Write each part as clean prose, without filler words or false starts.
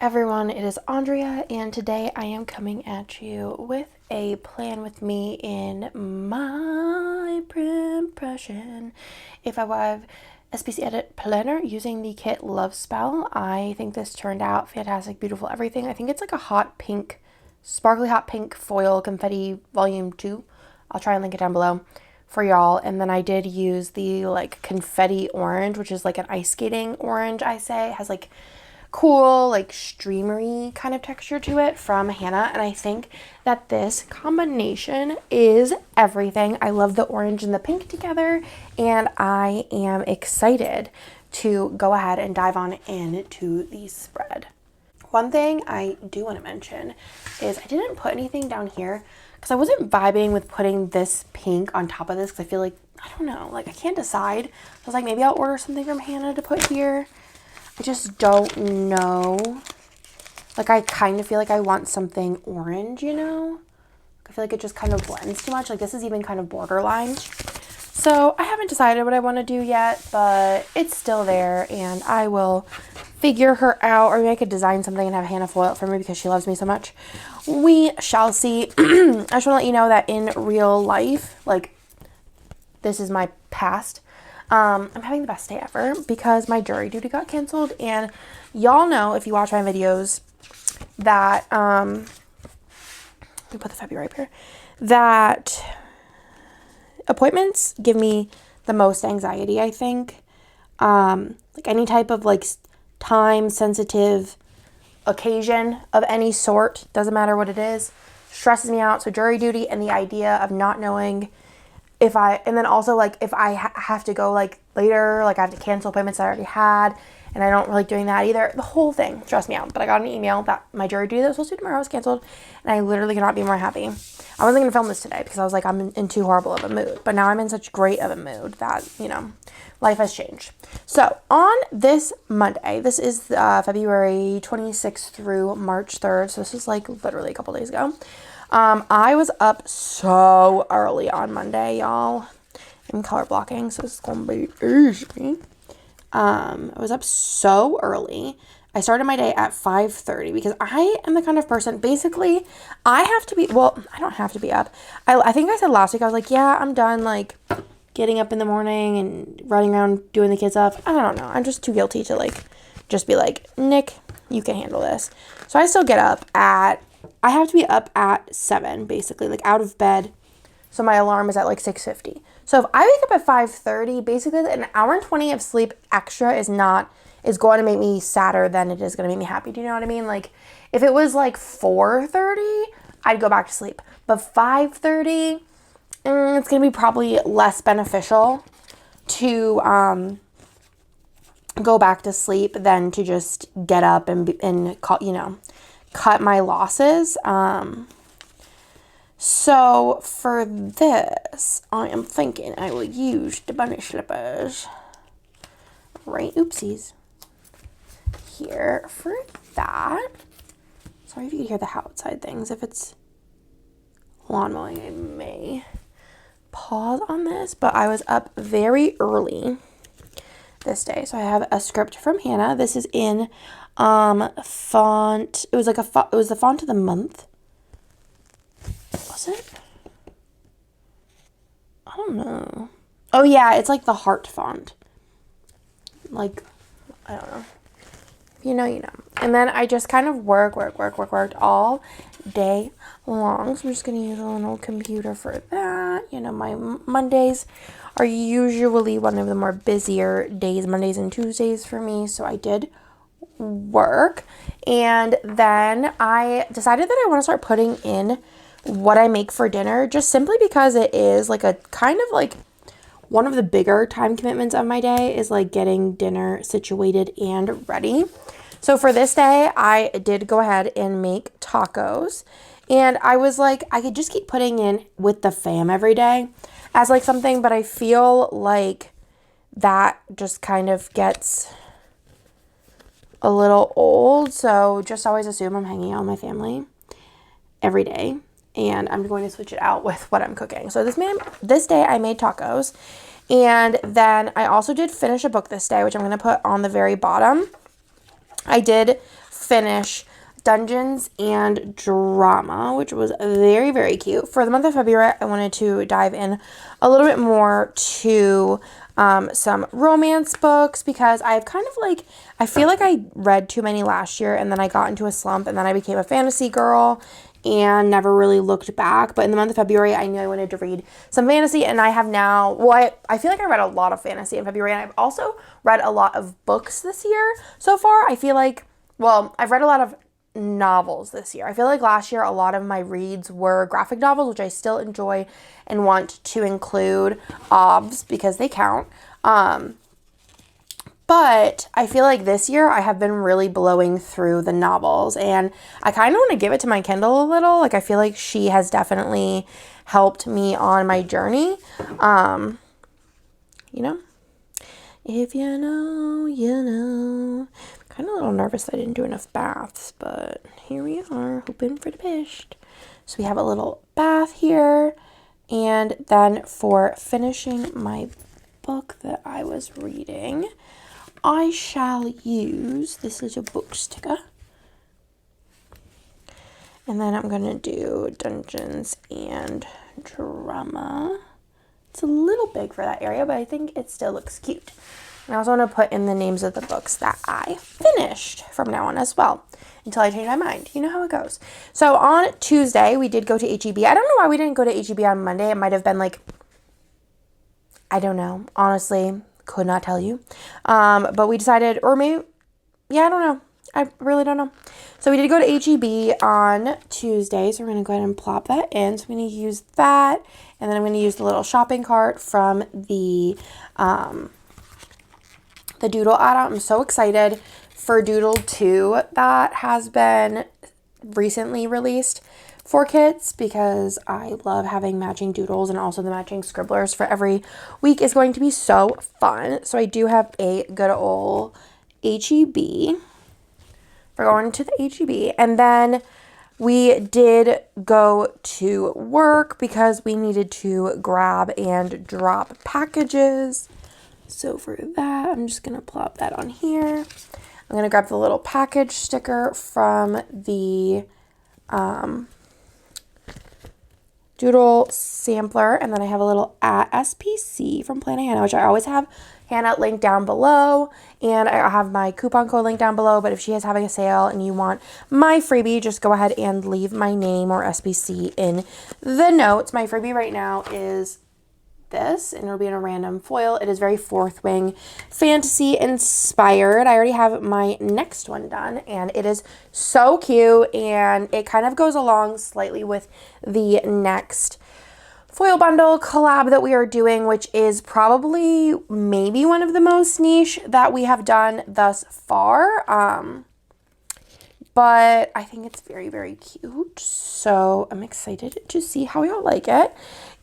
everyone, it is Andrea, and today I am coming at you with a plan with me in my impression. If I have SPC Edit Planner using the kit Love Spell, I think this turned out fantastic, beautiful, everything. I think it's like a hot pink, sparkly hot pink foil confetti volume 2. I'll try and link it down below for y'all. And then I did use the like confetti orange, which is like an ice skating orange, I say. It has like cool like streamery kind of texture to it from Hannah, and I think that this combination is everything. I love the orange and the pink together, and I am excited to go ahead and dive on into the spread. One thing I do want to mention is I didn't put anything down here because I wasn't vibing with putting this pink on top of this because I feel like, I don't know, like I can't decide. I was like, maybe I'll order something from Hannah to put here. I just don't know. Like, I kind of feel like I want something orange, you know? I feel like it just kind of blends too much. Like, this is even kind of borderline. So, I haven't decided what I want to do yet, but it's still there, and I will figure her out. Or maybe I could design something and have Hannah foil it for me because she loves me so much. We shall see. I just want to let you know that in real life, like, this is my past. I'm having the best day ever because my jury duty got canceled, and y'all know if you watch my videos that let me put the February up here, that appointments give me the most anxiety, I think. Like any type of like time sensitive occasion of any sort, doesn't matter what it is, stresses me out. So jury duty and the idea of not knowing and then also like if I have to go like later, like I have to cancel appointments that I already had, and I don't really like doing that either. The whole thing stressed me out. But I got an email that my jury duty that was supposed to be tomorrow was canceled, and I literally could not be more happy. I wasn't going to film this today because I was like, I'm in too horrible of a mood. But now I'm in such great of a mood that, you know, life has changed. So on this Monday, this is February 26th through March 3rd. So this is like literally a couple days ago. I was up so early on Monday, y'all. I'm color blocking, so it's gonna be easy. I was up so early. I started my day at 5:30 because I am the kind of person, basically, I have to be, well, I don't have to be up. I think I said last week, I was like, yeah, I'm done, like, getting up in the morning and running around doing the kids stuff. I don't know. I'm just too guilty to, like, just be like, Nick, you can handle this. So I still get up I have to be up at 7, basically, like out of bed. So my alarm is at like 6:50. So if I wake up at 5:30, basically an hour and 20 of sleep extra is going to make me sadder than it is going to make me happy. Do you know what I mean? Like if it was like 4:30, I'd go back to sleep. But 5:30, it's going to be probably less beneficial to go back to sleep than to just get up and call, you know, cut my losses. So for this, I am thinking I will use the bunny slippers. Right, oopsies. Here for that. Sorry if you can hear the outside things. If it's lawn mowing, I may pause on this, but I was up very early this day. So I have a script from Hannah. This is in font. It was like it was the font of the month. Was it? I don't know. Oh yeah, it's like the heart font. Like, I don't know. If you know, you know. And then I just kind of worked all day long. So I'm just going to use an old computer for that. You know, my Mondays are usually one of the more busier days, Mondays and Tuesdays for me. So I did work, and then I decided that I want to start putting in what I make for dinner, just simply because it is like a kind of like one of the bigger time commitments of my day is like getting dinner situated and ready. So for this day, I did go ahead and make tacos, and I was like, I could just keep putting in with the fam every day as like something, but I feel like that just kind of gets a little old. So just always assume I'm hanging out with my family every day, and I'm going to switch it out with what I'm cooking. So this day I made tacos, and then I also did finish a book this day, which I'm going to put on the very bottom. I did finish Dungeons and Drama, which was very, very cute. For the month of February, I wanted to dive in a little bit more to some romance books because I've kind of like, I feel like I read too many last year and then I got into a slump and then I became a fantasy girl and never really looked back. But in the month of February, I knew I wanted to read some fantasy, and I have now, well, I feel like I read a lot of fantasy in February, and I've also read a lot of books this year so far. I feel like, well, I've read a lot of novels this year. I feel like last year a lot of my reads were graphic novels, which I still enjoy and want to include OVs because they count. But I feel like this year I have been really blowing through the novels, and I kind of want to give it to my Kindle a little. Like, I feel like she has definitely helped me on my journey. You know, if you know, you know. Kind of a little nervous that I didn't do enough baths, but here we are, hoping for the best. So we have a little bath here, and then for finishing my book that I was reading, I shall use this little book sticker. And then I'm going to do Dungeons and Drama. It's a little big for that area, but I think it still looks cute. And I also want to put in the names of the books that I finished from now on as well, until I change my mind. You know how it goes. So on Tuesday, we did go to HEB. I don't know why we didn't go to HEB on Monday. It might have been like, I don't know. Honestly, could not tell you. But we decided, or maybe, yeah, I don't know. I really don't know. So we did go to HEB on Tuesday. So we're going to go ahead and plop that in. So I'm going to use that. And then I'm going to use the little shopping cart from the Doodle add-on. I'm so excited for Doodle 2 that has been recently released for kids because I love having matching doodles, and also the matching scribblers for every week is going to be so fun. So I do have a good old HEB. We're going to the HEB, and then we did go to work because we needed to grab and drop packages. So for that, I'm just going to plop that on here. I'm going to grab the little package sticker from the Doodle sampler, and then I have a little at SPC from Planet Hannah, which I always have Hannah linked down below, and I have my coupon code linked down below. But if she is having a sale and you want my freebie, just go ahead and leave my name or SPC in the notes. My freebie right now is this, and it'll be in a random foil. It is very Fourth Wing fantasy inspired. I already have my next one done, and it is so cute, and it kind of goes along slightly with the next foil bundle collab that we are doing, which is probably maybe one of the most niche that we have done thus far. But I think it's very, very cute. So I'm excited to see how y'all like it.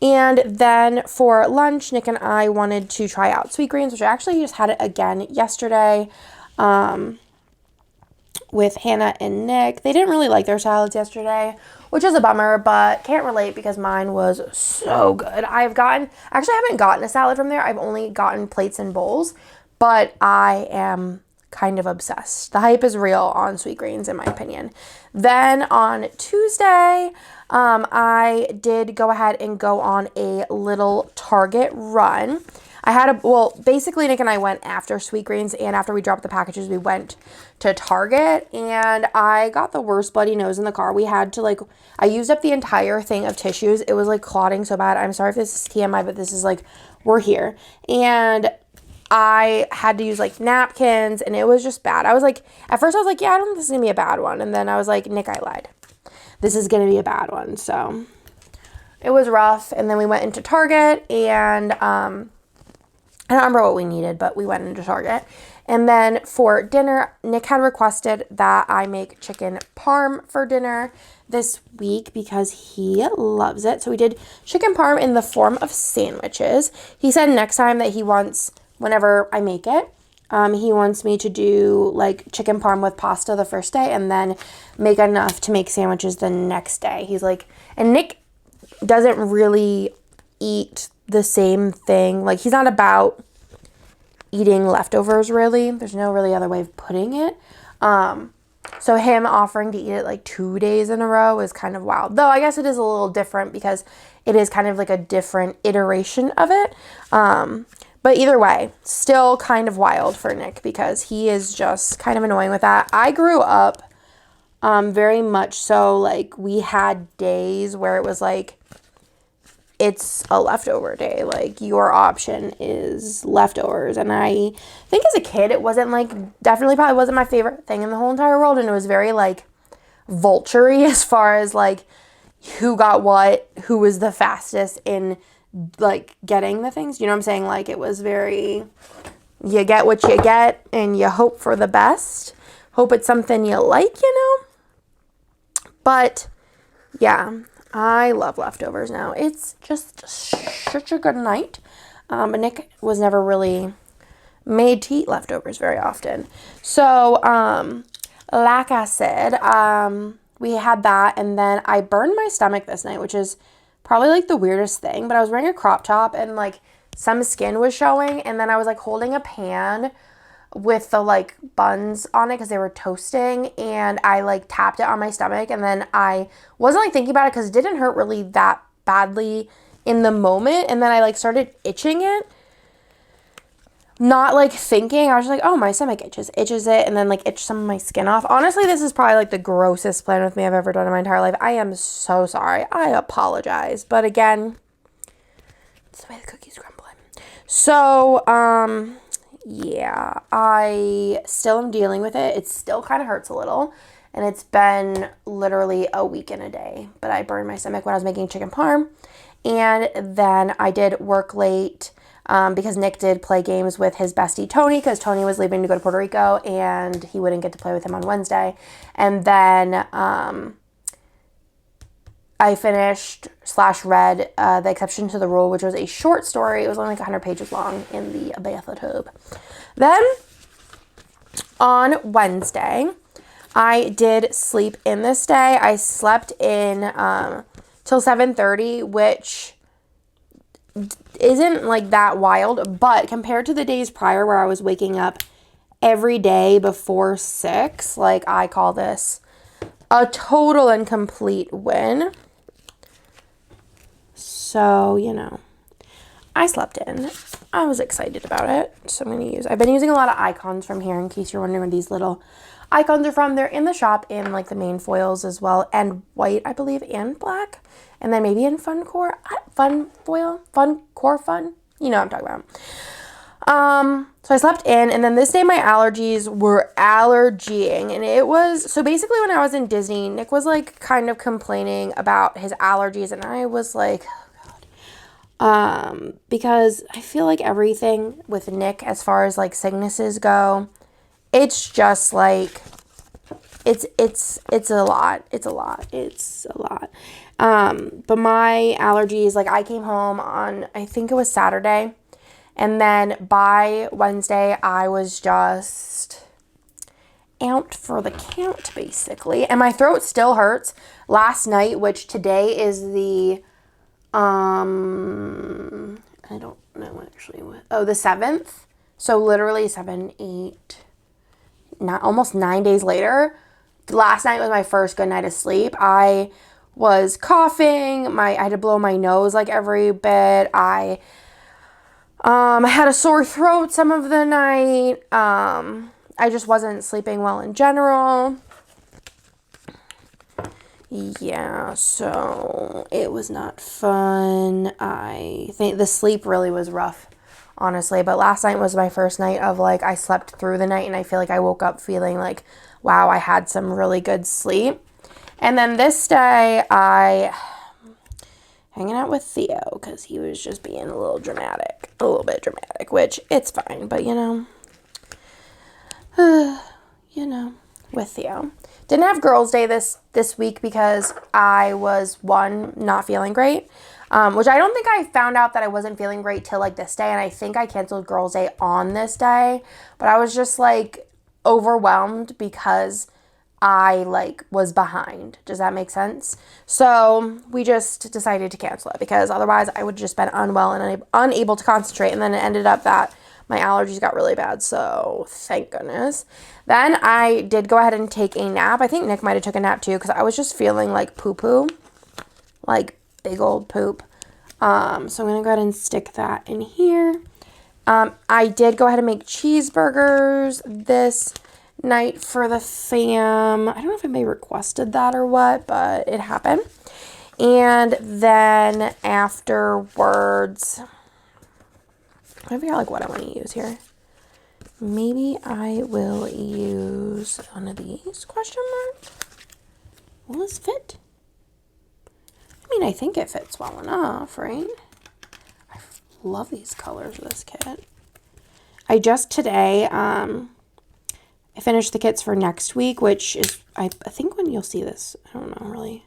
And then for lunch, Nick and I wanted to try out Sweetgreens, which I actually just had it again yesterday with Hannah and Nick. They didn't really like their salads yesterday, which is a bummer, but can't relate because mine was so good. I haven't gotten a salad from there. I've only gotten plates and bowls, but I am kind of obsessed. The hype is real on Sweetgreens, in my opinion. Then on Tuesday, I did go ahead and go on a little Target run. Basically Nick and I went after Sweetgreens, and after we dropped the packages, we went to Target, and I got the worst bloody nose in the car. We had to I used up the entire thing of tissues. It was clotting so bad. I'm sorry if this is TMI, but this is we're here. And I had to use napkins, and it was just bad. At first I was yeah, I don't think this is gonna be a bad one. And then I was Nick, I lied. This is gonna be a bad one. So it was rough. And then we went into Target, and I don't remember what we needed, but we went into Target. And then for dinner, Nick had requested that I make chicken parm for dinner this week because he loves it. So we did chicken parm in the form of sandwiches. He said next time that he wants, whenever I make it, he wants me to do chicken parm with pasta the first day and then make enough to make sandwiches the next day. He's and Nick doesn't really eat the same thing. He's not about eating leftovers, really. There's no really other way of putting it. So him offering to eat it like 2 days in a row is kind of wild. Though I guess it is a little different because it is kind of like a different iteration of it. But either way, still kind of wild for Nick because he is just kind of annoying with that. I grew up very much so like we had days where it was like, it's a leftover day. Like your option is leftovers. And I think as a kid, it wasn't like, definitely probably wasn't my favorite thing in the whole entire world. And it was very like vulture-y as far as like who got what, who was the fastest in like getting the things. You know what I'm saying? Like it was very, you get what you get and you hope for the best. Hope it's something you like, you know? But yeah, I love leftovers now. It's just such a good night. But Nick was never really made to eat leftovers very often. So, like I said, we had that, and then I burned my stomach this night, which is probably like the weirdest thing, but I was wearing a crop top and like some skin was showing, and then I was like holding a pan with the like buns on it because they were toasting, and I like tapped it on my stomach, and then I wasn't like thinking about it because it didn't hurt really that badly in the moment, and then I like started itching it, not like thinking. I was just like, oh, my stomach itches it, and then like itched some of my skin off. Honestly, this is probably like the grossest plan with me I've ever done in my entire life. I am so sorry. I apologize, but again, it's the way the cookies crumble. So yeah, I still am dealing with it. It still kind of hurts a little, and it's been literally a week and a day, but I burned my stomach when I was making chicken parm, and then I did work late because Nick did play games with his bestie Tony, because Tony was leaving to go to Puerto Rico, and he wouldn't get to play with him on Wednesday, and then I finished / read The Exception to the Rule, which was a short story. It was only like 100 pages long in the bathtub. Then, on Wednesday, I did sleep in this day. I slept in till 7:30, which isn't like that wild, but compared to the days prior where I was waking up every day before 6, like I call this a total and complete win. So, you know, I slept in. I was excited about it. So I've been using a lot of icons from here in case you're wondering where these little icons are from. They're in the shop in like the main foils as well, and white, I believe, and black. And then maybe in fun core. You know what I'm talking about. So I slept in, and then this day my allergies were allergying, and it was, so basically when I was in Disney, Nick was like kind of complaining about his allergies, and I was like, because I feel like everything with Nick as far as like sicknesses go, it's just like, it's a lot. But my allergies, like I came home on, I think it was Saturday, and then by Wednesday, I was just out for the count, basically. And my throat still hurts. Last night, which today is the, I don't know actually what, the 7th. So literally 7, 8, almost 9 days later. Last night was my first good night of sleep. I was coughing. I had to blow my nose like every bit. I had a sore throat some of the night. I just wasn't sleeping well in general. Yeah, so it was not fun. I think the sleep really was rough, honestly. But last night was my first night of like, I slept through the night, and I feel like I woke up feeling like, wow, I had some really good sleep. And then this day, hanging out with Theo because he was just being a little bit dramatic, which it's fine, but you know, with Theo. Didn't have girls' day this week because I was, one, not feeling great, which I don't think I found out that I wasn't feeling great till like this day, and I think I canceled girls' day on this day, but I was just like overwhelmed because I like was behind. Does that make sense? So we just decided to cancel it because otherwise I would have just been unwell and unable to concentrate. And then it ended up that My allergies got really bad, so thank goodness. Then I did go ahead and take a nap. I think Nick might have took a nap too because I was just feeling like poo-poo, like big old poop. So I'm going to go ahead and stick that in here. I did go ahead and make cheeseburgers this night for the fam. I don't know if anybody requested that or what, but it happened. And then afterwards, I figure out like what I want to use here. Maybe I will use one of these, question mark. Will this fit? I mean, I think it fits well enough, right? I love these colors of this kit. I just today, I finished the kits for next week, which is, I think when you'll see this, I don't know, really.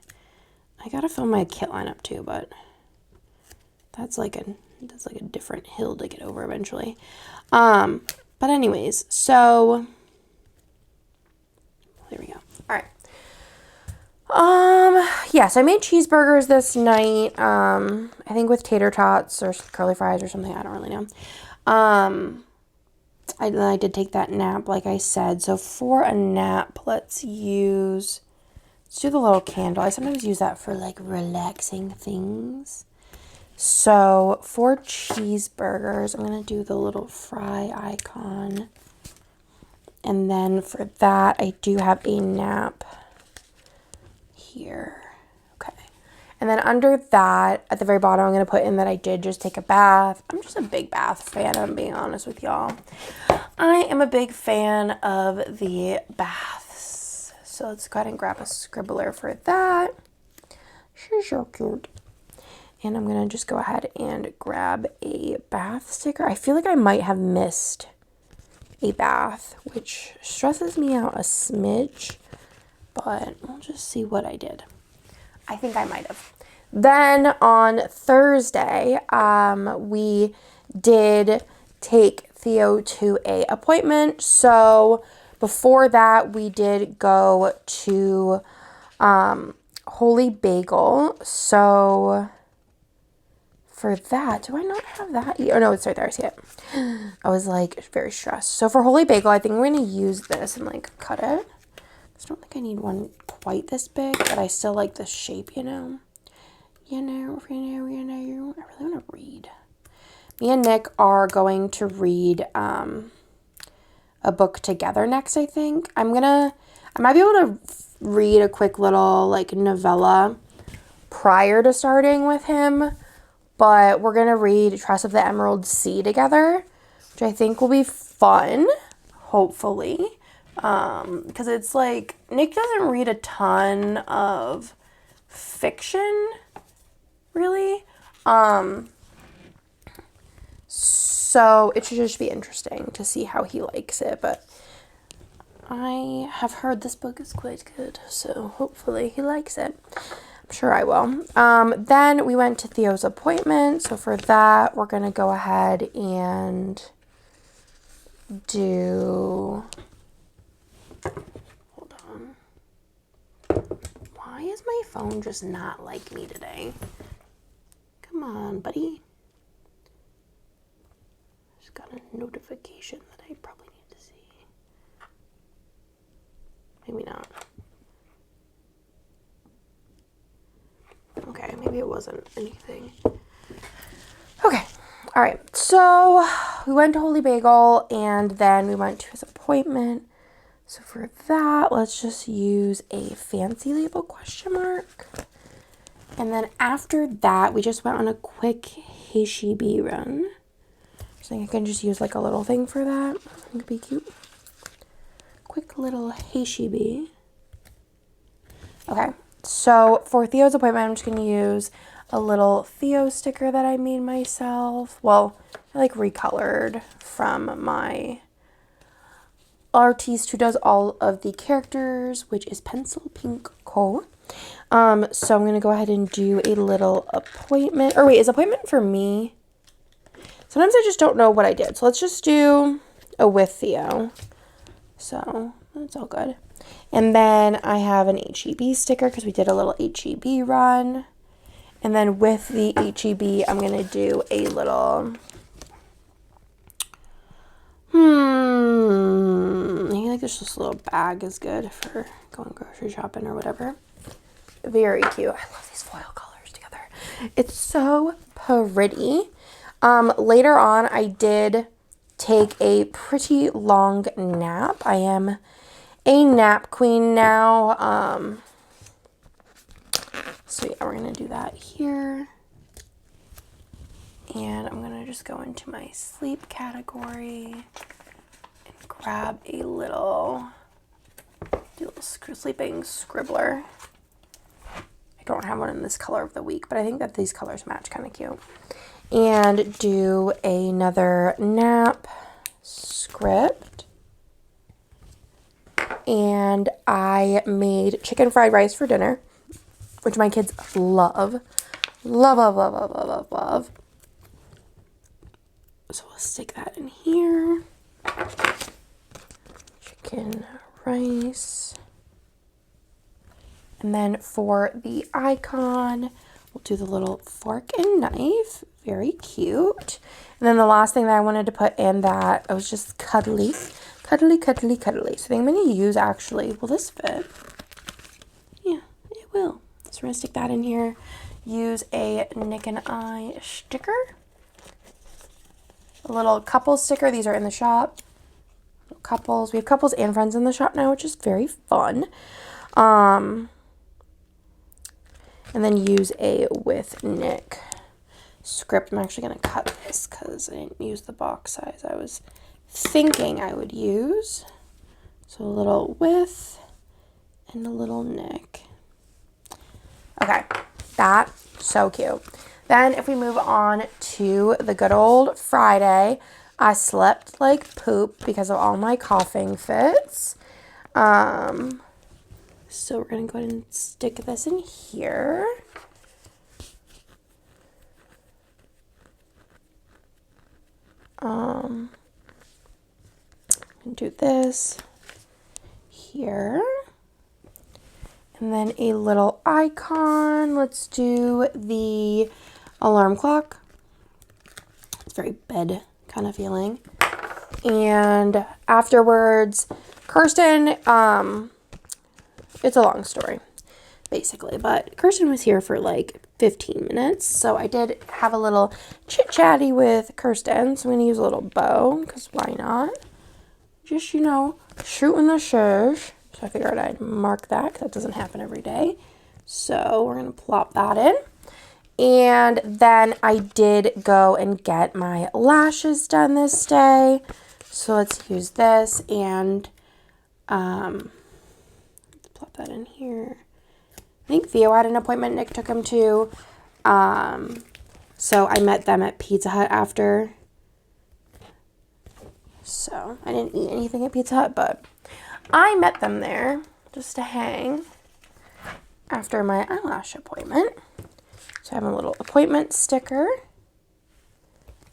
I gotta film my kit lineup too, but that's like a different hill to get over eventually. But anyways, so there we go. All right. Yeah, so I made cheeseburgers this night. I think with tater tots or curly fries or something. I don't really know. I did take that nap, like I said. So for a nap, let's do the little candle. I sometimes use that for like relaxing things. So for cheeseburgers, I'm going to do the little fry icon. And then for that, I do have a nap here. Okay. And then under that, at the very bottom, I'm going to put in that I did just take a bath. I'm just a big bath fan, if I'm being honest with y'all. I am a big fan of the baths. So let's go ahead and grab a scribbler for that. She's so cute. And I'm going to just go ahead and grab a bath sticker. I feel like I might have missed a bath, which stresses me out a smidge. But we'll just see what I did. I think I might have. Then on Thursday, we did take Theo to a appointment. So before that, we did go to Holy Bagel. So for that, do I not have that? Oh no, it's right there. I see it. I was like very stressed. So for Holy Bagel, I think I'm going to use this and like cut it. I don't think I need one quite this big, but I still like the shape, you know. I really want to read. Me and Nick are going to read a book together next, I think. I might be able to read a quick little like novella prior to starting with him, but we're going to read Trust of the Emerald Sea together, which I think will be fun, hopefully. Because it's like, Nick doesn't read a ton of fiction, really. So it should just be interesting to see how he likes it, but I have heard this book is quite good, so hopefully he likes it. I'm sure I will. Then we went to Theo's appointment, so for that, we're going to go ahead and do... Hold on. Why is my phone just not like me today? Come on, buddy. Just got a notification that I probably need to see. Maybe not. Okay, maybe it wasn't anything. Okay. All right. So we went to Holy Bagel and then we went to his appointment. So for that, let's just use a fancy label question mark. And then after that, we just went on a quick H-E-B run. So I think I can just use like a little thing for that. I think it'd be cute. Quick little H-E-B. Okay, so for Theo's appointment, I'm just going to use a little Theo sticker that I made myself. Well, I like recolored from my artiste who does all of the characters, which is Pencil Pink Co. So I'm going to go ahead and do a little appointment. Or wait, is appointment for me? Sometimes I just don't know what I did. So let's just do a with Theo. So that's all good. And then I have an H-E-B sticker because we did a little H-E-B run. And then with the H-E-B, I'm going to do a little I feel like this little bag is good for going grocery shopping or whatever. Very cute. I love these foil colors together. It's so pretty. Later on, I did take a pretty long nap. I am a nap queen now. So yeah, we're gonna do that here. And I'm gonna just go into my sleep category and grab a little sleeping scribbler. I don't have one in this color of the week, but I think that these colors match kind of cute. And do another nap script. And I made chicken fried rice for dinner, which my kids love. Love, love, love, love, love, love, love. So we'll stick that in here. Chicken rice. And then for the icon, we'll do the little fork and knife. Very cute. And then the last thing that I wanted to put in that I was just cuddly. Cuddly, cuddly, cuddly. So I think I'm going to use actually, will this fit? Yeah, it will. So we're going to stick that in here. Use a Nick and I sticker. A little couple sticker. These are in the shop. Little couples. We have couples and friends in the shop now, which is very fun. And then use a with Nick script. I'm actually going to cut this because I didn't use the box size I was thinking I would use. So a little with and a little Nick. Okay, that's so cute. Then if we move on to the good old Friday, I slept like poop because of all my coughing fits. So we're going to go ahead and stick this in here. Do this here. And then a little icon. Let's do the alarm clock. It's very bed kind of feeling. And afterwards, Kirsten, it's a long story, basically, but Kirsten was here for like 15 minutes, so I did have a little chit-chatty with Kirsten, so I'm going to use a little bow, because why not? Just, you know, shooting the shush. So I figured I'd mark that, because that doesn't happen every day. So we're going to plop that in. And then I did go and get my lashes done this day. So let's use this and let's plop that in here. I think Theo had an appointment Nick took him to. So I met them at Pizza Hut after. So I didn't eat anything at Pizza Hut, but I met them there just to hang after my eyelash appointment. So I have a little appointment sticker.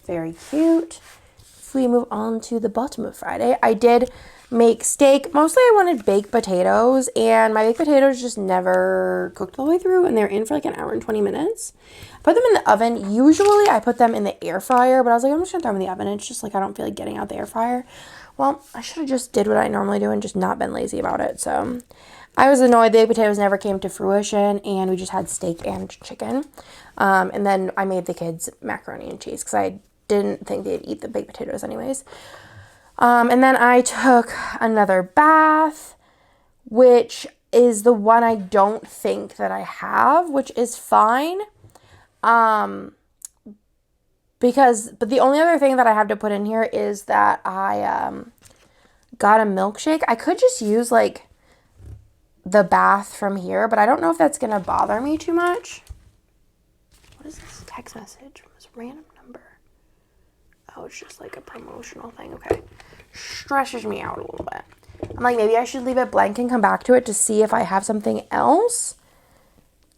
Very cute. If we move on to the bottom of Friday, I did make steak. Mostly I wanted baked potatoes, and my baked potatoes just never cooked all the way through, and they're in for like an hour and 20 minutes. I put them in the oven. Usually I put them in the air fryer, but I was like, I'm just gonna throw them in the oven. It's just like I don't feel like getting out the air fryer. Well, I should have just did what I normally do and just not been lazy about it. So I was annoyed the baked potatoes never came to fruition, and we just had steak and chicken. And then I made the kids macaroni and cheese because I didn't think they'd eat the baked potatoes anyways. And then I took another bath, which is the one I don't think that I have, which is fine. But the only other thing that I have to put in here is that I got a milkshake. I could just use like the bath from here, but I don't know if that's gonna bother me too much. What is this text message from this random number? Oh, it's just like a promotional thing. Okay. Stresses me out a little bit. I'm like, maybe I should leave it blank and come back to it to see if I have something else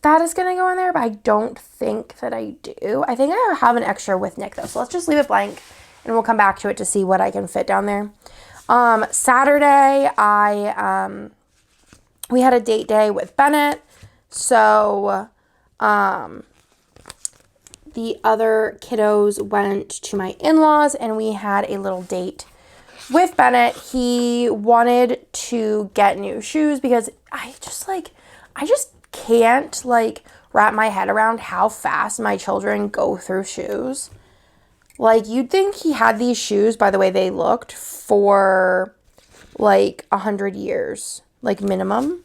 that is going to go in there, but I don't think that I do. I think I have an extra with Nick, though, so let's just leave it blank, and we'll come back to it to see what I can fit down there. Saturday, we had a date day with Bennett, so the other kiddos went to my in-laws, and we had a little date with Bennett, he wanted to get new shoes because I just can't like wrap my head around how fast my children go through shoes. Like, you'd think he had these shoes, by the way they looked, for like 100 years, like minimum,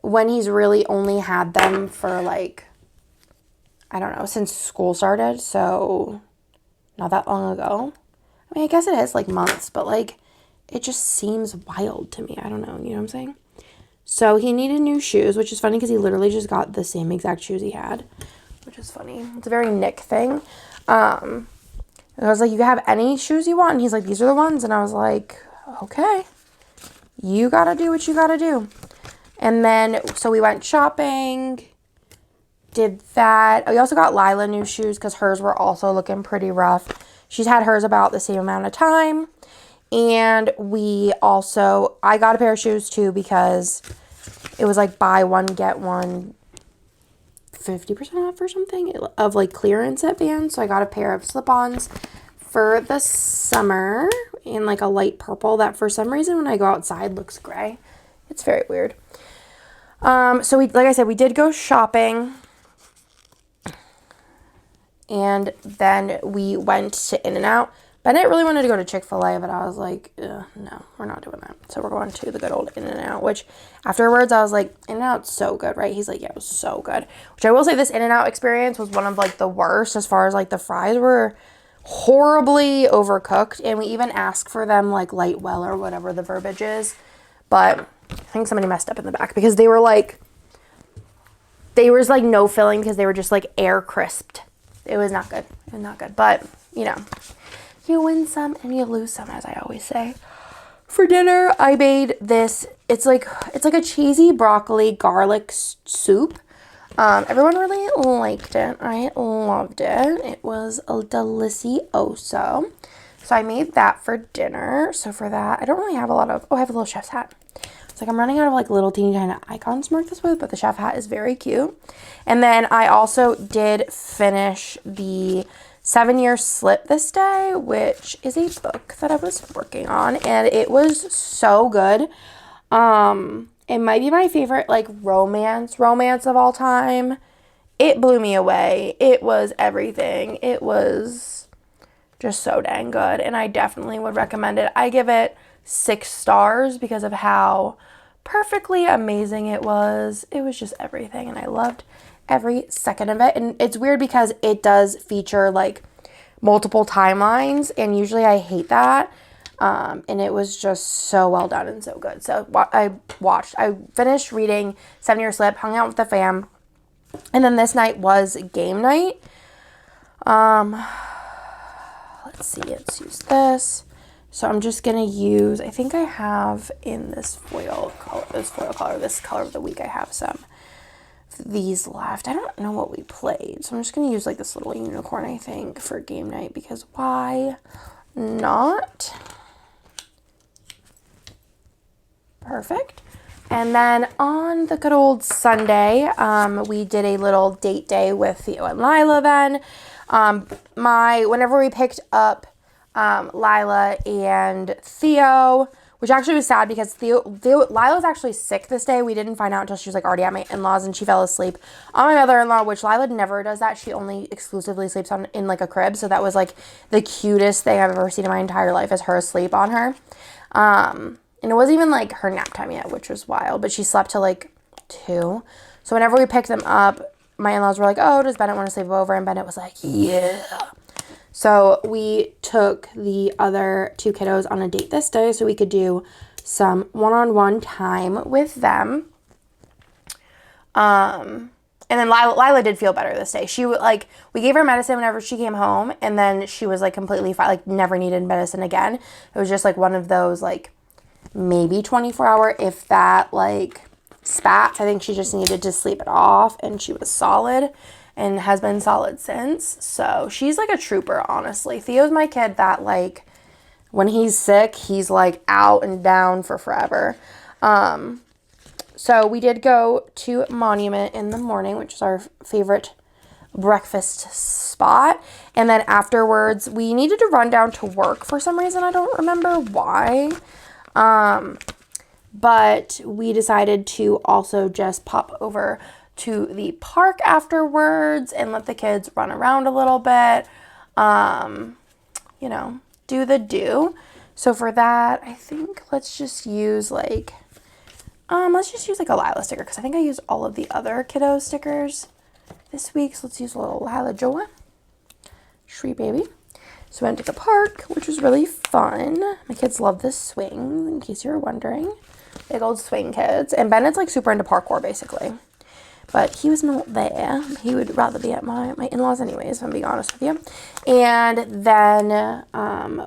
when he's really only had them for like, I don't know, since school started, so not that long ago. I mean, I guess it is like months, but like, it just seems wild to me. I don't know, you know what I'm saying? So he needed new shoes, which is funny because he literally just got the same exact shoes he had, which is funny. It's a very Nick thing. And I was like, you can have any shoes you want. And he's like, these are the ones. And I was like, okay, you got to do what you got to do. And then, so we went shopping, did that. We also got Lila new shoes because hers were also looking pretty rough. She's had hers about the same amount of time. And I got a pair of shoes too because it was like buy one, get one 50% off or something of like clearance at Vans. So I got a pair of slip-ons for the summer in like a light purple that for some reason when I go outside looks gray. It's very weird. So like I said, we did go shopping. And then we went to In-N-Out. Bennett really wanted to go to Chick-fil-A, but I was like, no, we're not doing that. So we're going to the good old In-N-Out, which afterwards I was like, In-N-Out's so good, right? He's like, yeah, it was so good. Which I will say this In-N-Out experience was one of like the worst as far as like the fries were horribly overcooked. And we even asked for them like light well or whatever the verbiage is. But I think somebody messed up in the back because there was like no filling because they were just like air crisped. It was not good. It was not good. But, you know, you win some and you lose some, as I always say. For dinner, I made this. It's like a cheesy broccoli garlic soup. Everyone really liked it. I loved it. It was a delicioso. So I made that for dinner. So for that, I don't really have I have a little chef's hat. It's like I'm running out of like little teeny tiny icons to mark this with, but the chef hat is very cute. And then I also did finish the 7-Year Slip this day, which is a book that I was working on, and it was so good. It might be my favorite like romance of all time. It blew me away. It was everything. It was just so dang good, and I definitely would recommend it. I give it 6 stars because of how perfectly amazing it was. It was just everything, and I loved every second of it. And it's weird because it does feature like multiple timelines, and usually I hate that. And it was just so well done and so good. So I finished reading 7-Year Slip, hung out with the fam, and then this night was game night. Let's see, let's use this. So I'm just gonna use, I think I have in this foil color, this color of the week, I have some of these left. I don't know what we played, so I'm just gonna use like this little unicorn, I think, for game night, because why not? Perfect. And then on the good old Sunday, we did a little date day with Theo and Lila then. Whenever we picked up Lila and Theo, which actually was sad because Lila's actually sick this day. We didn't find out until she was like already at my in-laws, and she fell asleep on my mother-in-law, which Lila never does that. She only exclusively sleeps in like a crib. So that was like the cutest thing I've ever seen in my entire life, is her asleep on her. And it wasn't even like her nap time yet, which was wild, but she slept till like 2. So whenever we picked them up, my in-laws were like, oh, does Bennett want to sleep over? And Bennett was like, yeah. So we took the other 2 kiddos on a date this day so we could do some one-on-one time with them. And then Lila did feel better this day. She would we gave her medicine whenever she came home, and then she was like completely fine, like never needed medicine again. It was just like one of those like maybe 24-hour, if that, like spats. I think she just needed to sleep it off, and she was solid and has been solid since. So she's like a trooper, honestly. Theo's my kid that like when he's sick, he's like out and down for forever. So we did go to Monument in the morning, which is our favorite breakfast spot. And then afterwards, we needed to run down to work for some reason. I don't remember why. But we decided to also just pop over to the park afterwards and let the kids run around a little bit. You know, do the do. So for that, I think let's just use like a Lila sticker, because I think I used all of the other kiddo stickers this week. So let's use a little Lila Joa. Shree baby. So we went to the park, which was really fun. My kids love this swing, in case you were wondering. Big old swing kids. And Bennett's like super into parkour, basically. But he was not there. He would rather be at my in-laws anyways, if I'm being honest with you. And then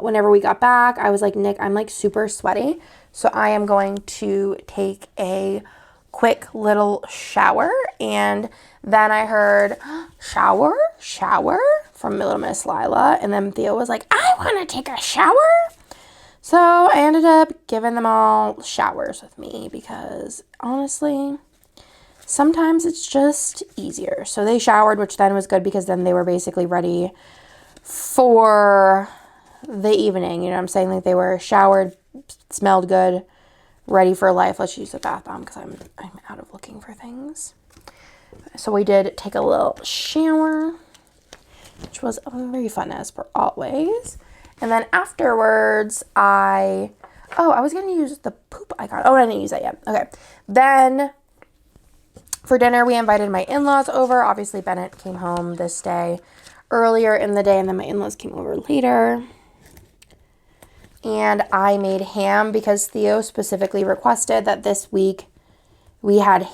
whenever we got back, I was like, Nick, I'm like super sweaty. So I am going to take a quick little shower. And then I heard, shower from little Miss Lila. And then Theo was like, I want to take a shower. So I ended up giving them all showers with me because honestly, sometimes it's just easier. So they showered, which then was good because then they were basically ready for the evening. You know what I'm saying? Like they were showered, smelled good, ready for life. Let's use the bath bomb because I'm out of looking for things. So we did take a little shower, which was very fun as per always. And then afterwards, I was going to use the poop icon. Oh, I didn't use that yet. Okay. Then for dinner, we invited my in-laws over. Obviously, Bennett came home this day earlier in the day, and then my in-laws came over later. And I made ham because Theo specifically requested that this week we had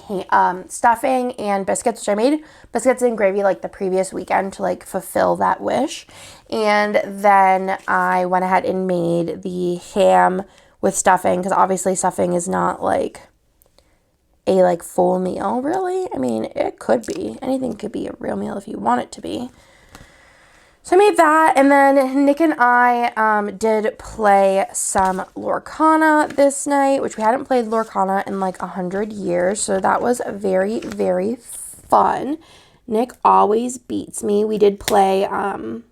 stuffing and biscuits, which I made biscuits and gravy like the previous weekend to like fulfill that wish. And then I went ahead and made the ham with stuffing because obviously stuffing is not like a like full meal really. I mean, it could be. Anything could be a real meal if you want it to be. So I made that, and then Nick and I did play some Lorcana this night, which we hadn't played Lorcana in like 100 years, so that was very, very fun. Nick always beats me. We did play, I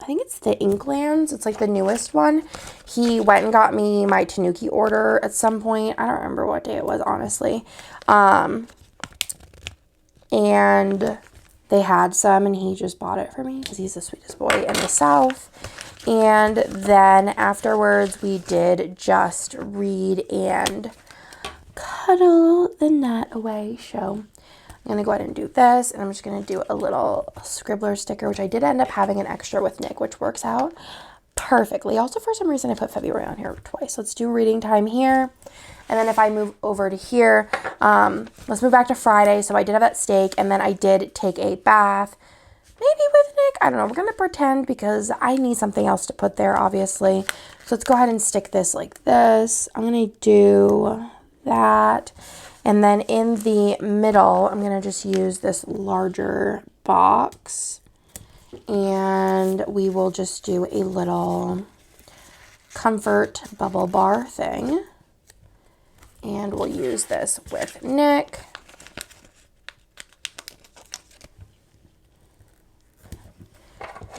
think it's the Inklands. It's like the newest one. He went and got me my Tanuki order at some point. I don't remember what day it was, honestly. And they had some, and he just bought it for me because he's the sweetest boy in the South. And then afterwards, we did just read and cuddle the nut away. So I'm going to go ahead and do this, and I'm just going to do a little Scribbler sticker, which I did end up having an extra with Nick, which works out perfectly. Also, for some reason, I put February on here twice. Let's do reading time here. And then if I move over to here, let's move back to Friday. So I did have that steak, and then I did take a bath, maybe with Nick. I don't know. We're going to pretend because I need something else to put there, obviously. So let's go ahead and stick this like this. I'm going to do that. And then in the middle, I'm going to just use this larger box. And we will just do a little comfort bubble bar thing. And we'll use this with Nick.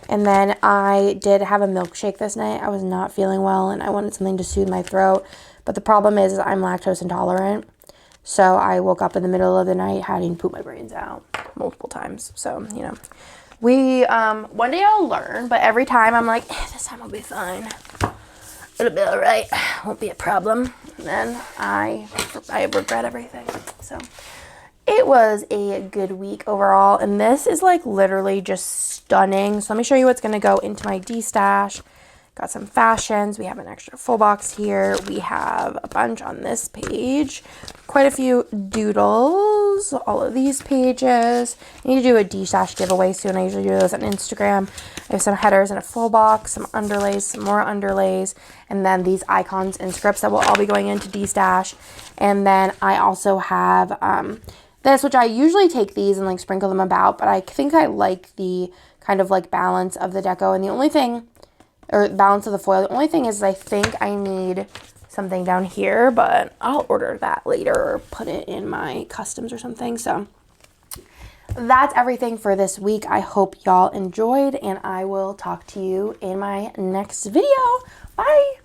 And then I did have a milkshake this night. I was not feeling well and I wanted something to soothe my throat. But the problem is I'm lactose intolerant. So I woke up in the middle of the night having poop my brains out multiple times. So, you know, one day I'll learn, but every time I'm like, this time I'll be fine. It'll be all right. Won't be a problem. And then I regret everything. So it was a good week overall. And this is like literally just stunning. So let me show you what's going to go into my D-stash. Got some fashions. We have an extra full box here. We have a bunch on this page. Quite a few doodles. All of these pages. I need to do a D-stash giveaway soon. I usually do those on Instagram. I have some headers and a full box, some underlays, some more underlays, and then these icons and scripts that will all be going into D-stash. And then I also have this, which I usually take these and like sprinkle them about, but I think I like the kind of like balance of the deco. And the only thing, or balance of the foil, the only thing is I think I need something down here, but I'll order that later or put it in my customs or something. So that's everything for this week. I hope y'all enjoyed, and I will talk to you in my next video. Bye.